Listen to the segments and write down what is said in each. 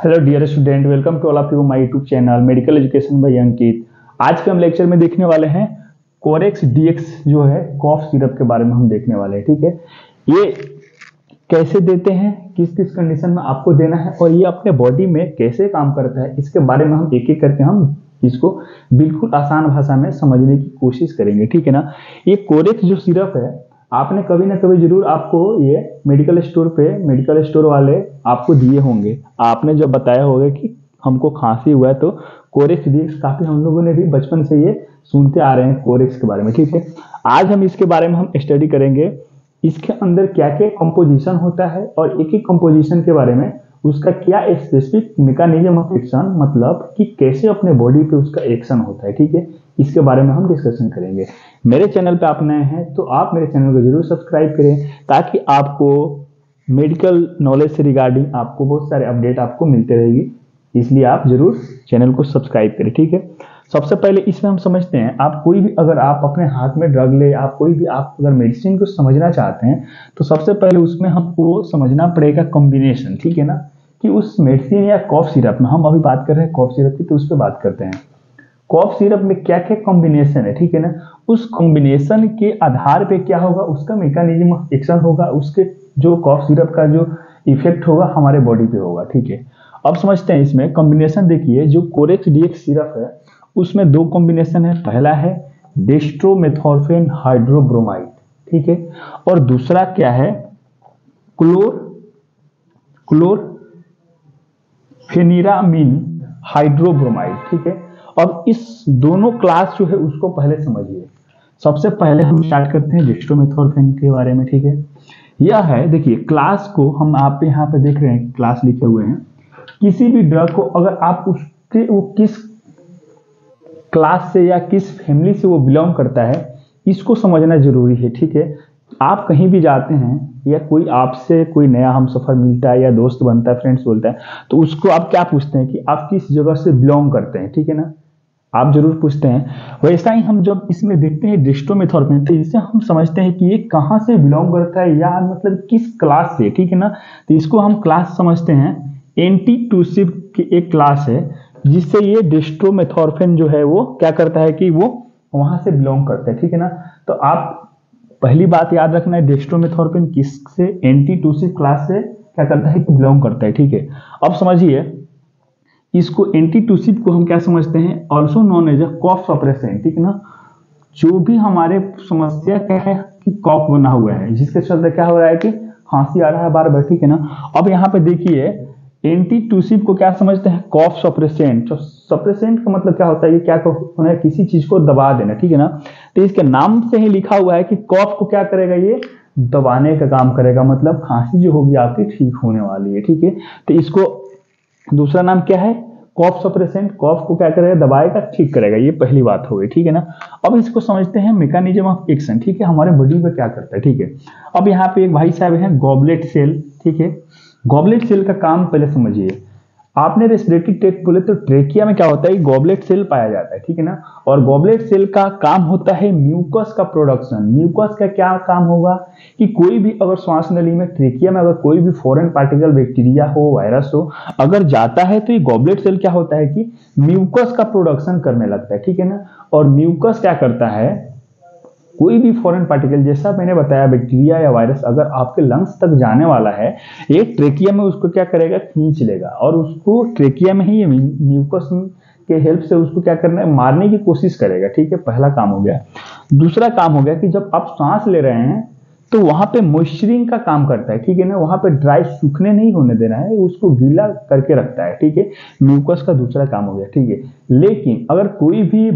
Hello dear student, welcome to all of you my YouTube channel medical education by Ankit. आज के हम lecture में देखने वाले हैं कोरेक्स डीएक्स जो है कॉफ सिरप के बारे में हम देखने वाले हैं। ठीक है, ये कैसे देते हैं, किस किस कंडीशन में आपको देना है और ये अपने बॉडी में कैसे काम करता है, इसके बारे में हम एक एक करके हम इसको बिल्कुल आसान भाषा में समझने की कोशिश करेंगे। ठीक है ना। ये कोरेक्स जो सिरप है, आपने कभी ना कभी जरूर आपको ये मेडिकल स्टोर वाले आपको दिए होंगे। आपने जब बताया होगा कि हमको खांसी हुआ है तो कोरेक्स डीएक्स, काफी हम लोगों ने भी बचपन से ये सुनते आ रहे हैं कोरेक्स के बारे में। ठीक है, आज हम इसके बारे में हम स्टडी करेंगे, इसके अंदर क्या क्या कंपोजिशन होता है और एक एक कंपोजिशन के बारे में उसका क्या स्पेसिफिक मैकेनिज्म ऑफ एक्शन, मतलब कि कैसे अपने बॉडी पे उसका एक्शन होता है। ठीक है, इसके बारे में हम डिस्कशन करेंगे। मेरे चैनल पे आप नए हैं तो आप मेरे चैनल को जरूर सब्सक्राइब करें, ताकि आपको मेडिकल नॉलेज से रिगार्डिंग आपको बहुत सारे अपडेट आपको मिलते रहेगी, इसलिए आप जरूर चैनल को सब्सक्राइब करें। ठीक है, सबसे पहले इसमें हम समझते हैं, आप कोई भी अगर आप अपने हाथ में ड्रग ले, आप कोई भी आप अगर मेडिसिन को समझना चाहते हैं तो सबसे पहले उसमें हमको समझना पड़ेगा कॉम्बिनेशन। ठीक है ना, कि उस मेडिसिन या कॉफ सिरप में, हम अभी बात कर रहे हैं कॉफ सिरप की तो उस पर बात करते हैं, कॉफ सिरप में क्या क्या कॉम्बिनेशन है। ठीक है ना, उस कॉम्बिनेशन के आधार पे क्या होगा, उसका मैकेनिज्म ऑफ एक्शन होगा, उसके जो कॉफ सिरप का जो इफेक्ट होगा हमारे बॉडी पे होगा। ठीक है, अब समझते हैं इसमें कॉम्बिनेशन। देखिए, जो कोरेक्स डीएक्स सिरप है उसमें दो कॉम्बिनेशन है। पहला है डेस्ट्रोमेथॉर्फेन हाइड्रोब्रोमाइड, ठीक है, और दूसरा क्या है, क्लोरफेनिरामिन हाइड्रोब्रोमाइड। ठीक है, अब इस दोनों क्लास जो है उसको पहले समझिए। सबसे पहले हम स्टार्ट करते हैं डेस्ट्रोमेथॉर्फेन के बारे में। ठीक है, यह है, देखिए क्लास को हम आप यहाँ पे देख रहे हैं क्लास लिखे हुए हैं। किसी भी ड्रग को अगर आप उसके वो किस क्लास से या किस फैमिली से वो बिलोंग करता है, इसको समझना जरूरी है। ठीक है, आप कहीं भी जाते हैं या कोई आपसे कोई नया हमसफर मिलता है या दोस्त बनता है, फ्रेंड्स बोलता है, तो उसको आप क्या पूछते हैं कि आप किस जगह से बिलोंग करते हैं। ठीक है ना, आप जरूर पूछते हैं। वैसा ही हम जब इसमें देखते हैं डेस्ट्रोमेथॉर्फेन, तो इससे हम समझते हैं कि ये कहाँ से बिलोंग करता है या मतलब किस क्लास से। ठीक है ना, तो इसको हम क्लास समझते हैं, एंटीटूसिव की एक क्लास है जिससे ये डेस्ट्रोमेथॉर्फेन जो है वो क्या करता है कि वो वहां से बिलोंग करता है। ठीक है ना, तो आप पहली बात याद रखना है, डेस्ट्रोमेथॉर्फेन किससे, एंटीटूसिव क्लास से क्या करता है कि बिलोंग करता है। ठीक है, अब समझिए इसको, एंटीटूसिव को हम क्या समझते हैं, also known as a cough suppressant. ठीक है ना, जो भी हमारे समस्या क्या है कि कॉफ बना हुआ है, जिसके चलते क्या हो रहा है कि खांसी आ रहा है बार बार। ठीक है ना, अब यहाँ पे देखिए एंटीटूसिव को क्या समझते हैं, कॉफ सप्रेसेंट। तो सप्रेसेंट का मतलब क्या होता है, ये क्या होना है, किसी चीज को दबा देना। ठीक है ना, तो इसके नाम से ही लिखा हुआ है कि कॉफ को क्या करेगा, ये दबाने का काम करेगा, मतलब खांसी जो होगी आपकी ठीक होने वाली है। ठीक है, तो इसको दूसरा नाम क्या है, कॉफ सप्रेसेंट। कॉफ को क्या करेगा, दबाएगा, ठीक करेगा, ये पहली बात हो गई। ठीक है ना, अब इसको समझते हैं मैकेनिज्म ऑफ एक्शन। ठीक है, हमारे बॉडी पे क्या करता है। ठीक है, अब यहाँ पे एक भाई साहब हैं गॉबलेट सेल। ठीक है, गॉबलेट सेल का काम पहले समझिए। आपने रेस्पिरेटरी ट्रैक्ट बोले तो ट्रेकिया में क्या होता है, गॉबलेट सेल पाया जाता है। ठीक है ना, और गॉबलेट सेल का काम होता है म्यूकस का प्रोडक्शन। म्यूकस का क्या काम होगा कि कोई भी अगर श्वास नली में, ट्रेकिया में अगर कोई भी फॉरेन पार्टिकल, बैक्टीरिया हो, वायरस हो, अगर जाता है तो ये गॉबलेट सेल क्या होता है कि म्यूकस का प्रोडक्शन करने लगता है। ठीक है ना, और म्यूकस क्या करता है, कोई भी फॉरेन पार्टिकल, जैसा मैंने बताया बैक्टीरिया या वायरस अगर आपके लंग्स तक जाने वाला है, ये ट्रेकिया में उसको क्या करेगा, खींच लेगा, और उसको ट्रेकिया में ही ये म्यूकस के हेल्प से उसको क्या करना है, मारने की कोशिश करेगा। ठीक है, पहला काम हो गया। दूसरा काम हो गया कि जब आप सांस ले रहे हैं तो वहां पे मॉइस्चरिंग का काम करता है। ठीक है ना, वहां पे ड्राई सूखने नहीं होने देना है, उसको गीला करके रखता है। ठीक है, म्यूकस का दूसरा काम हो गया। ठीक है, लेकिन अगर कोई भी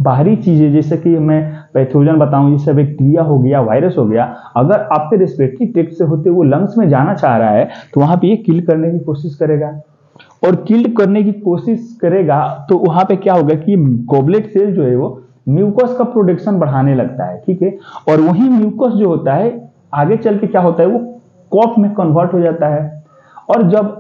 बाहरी चीजें, जैसे कि मैं पैथोजन बताऊं, जैसे बैक्टीरिया हो गया, वायरस हो गया, अगर आपके रेस्पिरेटरी ट्रैक्ट से होते वो लंग्स में जाना चाह रहा है तो वहां पे ये किल करने की कोशिश करेगा, और किल करने की कोशिश करेगा तो वहां पे क्या होगा कि गॉबलेट सेल जो है वो म्यूकस का प्रोडक्शन बढ़ाने लगता है। ठीक है, और वही म्यूकस जो होता है आगे चल के क्या होता है, वो कफ में कन्वर्ट हो जाता है, और जब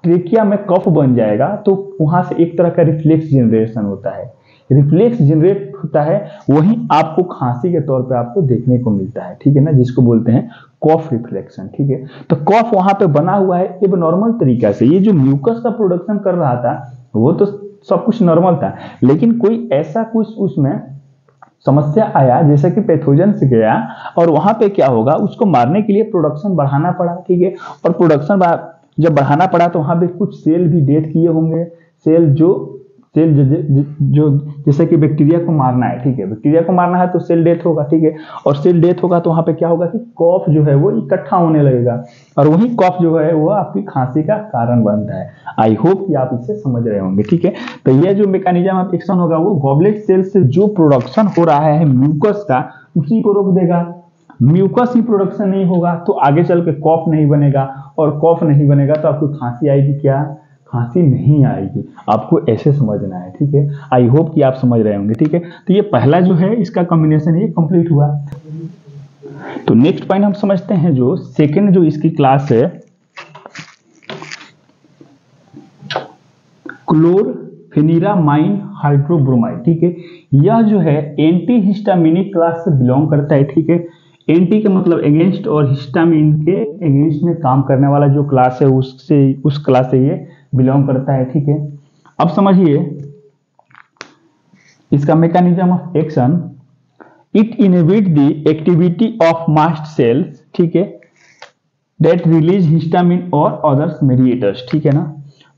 ट्रेकिया में कफ बन जाएगा तो वहां से एक तरह का रिफ्लेक्स जनरेशन होता है। रिफ्लेक्स जनरेट होता है, वही आपको खांसी के तौर पे आपको देखने को मिलता है, ठीक है ना, जिसको बोलते हैं कॉफ रिफ्लेक्शन, ठीक है। तो कॉफ वहां पे बना हुआ है एक नॉर्मल तरीका से, ये जो म्यूकस का प्रोडक्शन कर रहा था वो तो सब कुछ नॉर्मल था, लेकिन कोई ऐसा कुछ उसमें समस्या आया जैसे कि पैथोजन से गया, और वहां पे क्या होगा, उसको मारने के लिए प्रोडक्शन बढ़ाना पड़ा, ठीक है। और प्रोडक्शन जब बढ़ाना पड़ा तो वहां पे कुछ सेल भी डेथ किए होंगे, सेल जो जैसे कि बैक्टीरिया को मारना है, ठीक है, बैक्टीरिया को मारना है तो सेल डेथ होगा, ठीक है। और सेल डेथ होगा तो वहां पे क्या होगा कि कॉफ जो है वो इकट्ठा होने लगेगा, और वही कॉफ जो है वो आपकी खांसी का कारण बनता है। आई होप कि आप इसे समझ रहे होंगे, ठीक है। तो ये जो मैकेनिज्म ऑफ एक्शन होगा वो गॉबलेट सेल से जो प्रोडक्शन हो रहा है म्यूकस का, उसी को रोक देगा। म्यूकस ही प्रोडक्शन नहीं होगा तो आगे चल के कॉफ नहीं बनेगा, और कॉफ नहीं बनेगा तो आपको खांसी आएगी, क्या खांसी नहीं आएगी। आपको ऐसे समझना है, ठीक है। आई होप कि आप समझ रहे होंगे, ठीक है। तो ये पहला जो है इसका कॉम्बिनेशन ये कंप्लीट हुआ। तो नेक्स्ट पॉइंट हम समझते हैं, जो सेकंड जो इसकी क्लास है क्लोरफेनिरामाइन हाइड्रोब्रोमाइड, ठीक है। यह जो है एंटी हिस्टामिनिक क्लास से बिलोंग करता है, ठीक है। एंटी का मतलब अगेंस्ट, और हिस्टामिन के अगेंस्ट में काम करने वाला जो क्लास है उस क्लास से ये बिलोंग करता है, ठीक है। अब समझिए इसका mechanism of action. It inhibit the activity of mast cells, ठीक है, दैट रिलीज हिस्टामिन और अदर्स मेडिएटर्स, ठीक है ना।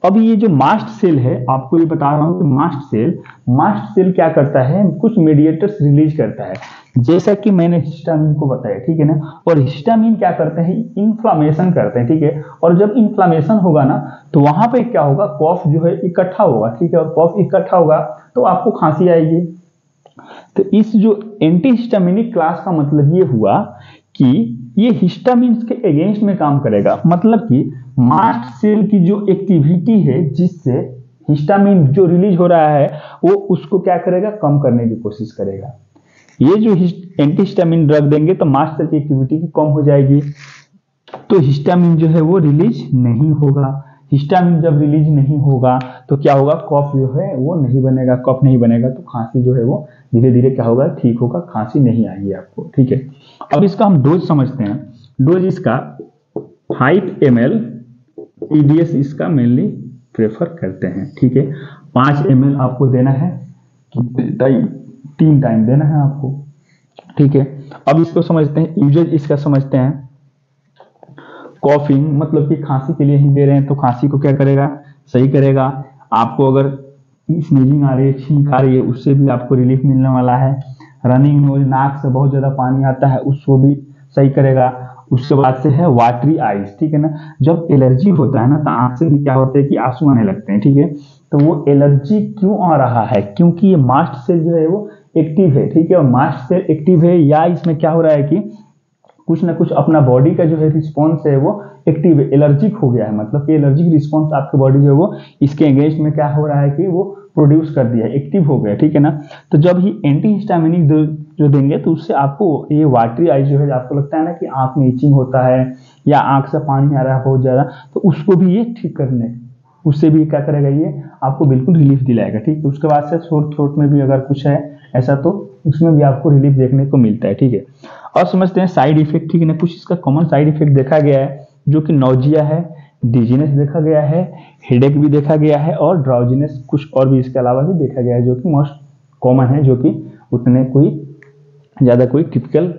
अब ये जो मास्ट सेल है, आपको ये बता रहा हूं कि मास्ट सेल क्या करता है, कुछ मेडिएटर्स रिलीज करता है, जैसा कि मैंने हिस्टामिन को बताया, ठीक है ना। और हिस्टामिन क्या करते हैं, इन्फ्लामेशन करते हैं, ठीक है। और जब इन्फ्लामेशन होगा ना तो वहां पे क्या होगा, कॉफ जो है इकट्ठा होगा, ठीक है। और कॉफ इकट्ठा होगा तो आपको खांसी आएगी। तो इस जो एंटी हिस्टामिनिक क्लास का मतलब ये हुआ कि ये हिस्टामिन के अगेंस्ट में काम करेगा, मतलब कि मास्ट सेल की जो एक्टिविटी है जिससे हिस्टामिन जो रिलीज हो रहा है वो उसको क्या करेगा, कम करने की कोशिश करेगा। ये जो एंटी हिस्टामिन ड्रग देंगे तो मास्ट सेल की एक्टिविटी की कम हो जाएगी, तो हिस्टामिन जो है वो रिलीज नहीं होगा। हिस्टामिन जब रिलीज नहीं होगा तो क्या होगा, कफ जो है वो नहीं बनेगा, कफ नहीं बनेगा तो खांसी जो है वो धीरे धीरे क्या होगा, ठीक होगा, खांसी नहीं आएगी आपको, ठीक है। अब इसका हम डोज समझते हैं। डोज इसका 5 ml EDS इसका मेनली प्रेफर करते हैं, ठीक है। 5 ml आपको देना है, 3 टाइम देना है आपको, ठीक है। अब इसको समझते हैं, यूजेज इसका समझते हैं। कॉफिंग मतलब कि खांसी के लिए ही दे रहे हैं, तो खांसी को क्या करेगा, सही करेगा। आपको अगर स्नीजिंग आ रही है, छींक आ रही है, उससे भी आपको रिलीफ मिलने वाला है। रनिंग नोज, नाक से बहुत ज्यादा पानी आता है, उसको भी सही करेगा। उसके बाद से है वाटरी आइज, ठीक है ना। जब एलर्जी होता है ना तो आंख से भी क्या होता है कि आंसू आने लगते हैं, ठीक है। तो वो एलर्जी क्यों आ रहा है, क्योंकि ये मास्ट सेल जो है वो एक्टिव है, ठीक है। और मास्ट सेल एक्टिव है या इसमें क्या हो रहा है कि कुछ ना कुछ अपना बॉडी का जो है रिस्पॉन्स है वो एक्टिव है, एलर्जिक हो गया है, मतलब कि एलर्जिक रिस्पॉन्स आपकी बॉडी जो है वो इसके अगेंस्ट में क्या हो रहा है कि वो प्रोड्यूस कर दिया है, एक्टिव हो गया, ठीक है ना। तो जब ही एंटी हिस्टामिनिक जो देंगे तो उससे आपको ये वाटरी आइज जो है, आपको लगता है ना कि आंख में इचिंग होता है या आंख से पानी आ रहा है बहुत ज्यादा, तो उसको भी ये ठीक करने, उससे भी क्या करेगा, ये आपको बिल्कुल रिलीफ दिलाएगा, ठीक है। उसके बाद से सोर थ्रोट में भी अगर कुछ है ऐसा तो उसमें भी आपको रिलीफ देखने को मिलता है, ठीक है। और समझते हैं साइड इफेक्ट, ठीक है ना। कुछ इसका कॉमन साइड इफेक्ट देखा गया है, जो कि नौजिया है, डिजीनेस देखा गया है, हेडेक भी देखा गया है, और ड्राउजीनेस कुछ और भी इसके अलावा भी देखा गया है, जो कि मोस्ट कॉमन है, जो कि उतने कोई ज्यादा कोई टिपिकल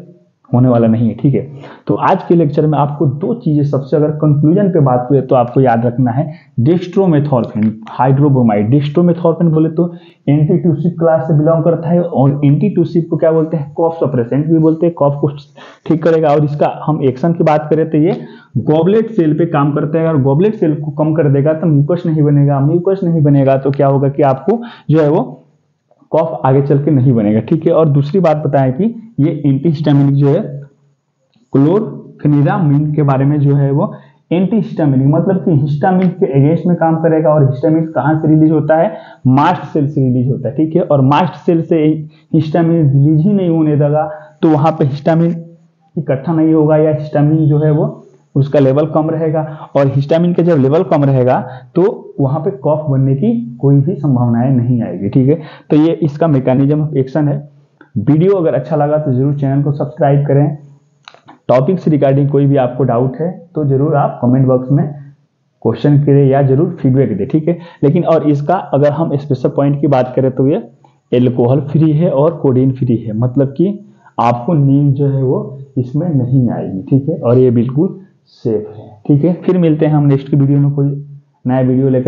होने वाला नहीं है, ठीक है। तो आज के लेक्चर में आपको 2 चीजें सबसे, अगर कंक्लूजन पे बात हुई तो आपको याद रखना है, डेस्ट्रोमेथॉर्फिन हाइड्रोब्रोमाइड। डेस्ट्रोमेथॉर्फिन बोले तो एंटीट्यूसिव क्लास से बिलोंग करता है, और एंटीट्यूसिव को क्या बोलते हैं, कॉफ सप्रेसेंट भी बोलते हैं, कॉफ को ठीक करेगा। और इसका हम एक्शन की बात करें तो ये गॉबलेट सेल पे काम करता है, और गॉबलेट सेल को कम कर देगा तो म्यूकस नहीं बनेगा, म्यूकस नहीं बनेगा तो क्या होगा कि आपको जो है वो कॉफ आगे चल के नहीं बनेगा, ठीक है। और दूसरी बात बताएं कि ये एंटी हिस्टामिनिक जो है क्लोरफेनिरामाइन के बारे में जो है वो एंटी हिस्टामिनिक मतलब कि हिस्टामिन के अगेंस्ट में काम करेगा। और हिस्टामिन कहां से रिलीज होता है, मास्ट सेल से रिलीज होता है, ठीक है। और मास्ट सेल से हिस्टामिन रिलीज ही नहीं होने देगा तो वहां पे हिस्टामिन इकट्ठा नहीं होगा, या हिस्टामिन जो है वो उसका लेवल कम रहेगा, और हिस्टामिन का जब लेवल कम रहेगा तो वहां पे कफ बनने की कोई भी संभावनाएं नहीं आएगी। ठीक है, तो ये इसका मैकेनिज्म ऑफ एक्शन है। वीडियो अगर अच्छा लगा तो जरूर चैनल को सब्सक्राइब करें। टॉपिक से रिगार्डिंग कोई भी आपको डाउट है तो जरूर आप कमेंट बॉक्स में क्वेश्चन करें या जरूर फीडबैक दें। ठीक है, लेकिन और इसका अगर हम स्पेशल पॉइंट की बात करें तो ये एल्कोहल फ्री है और कोडीन फ्री है, मतलब कि आपको नींद जो है वो इसमें नहीं आएगी। ठीक है, और ये बिल्कुल सेफ है। ठीक है, फिर मिलते हैं हम नेक्स्ट वीडियो में कोई नया वीडियो लेकर।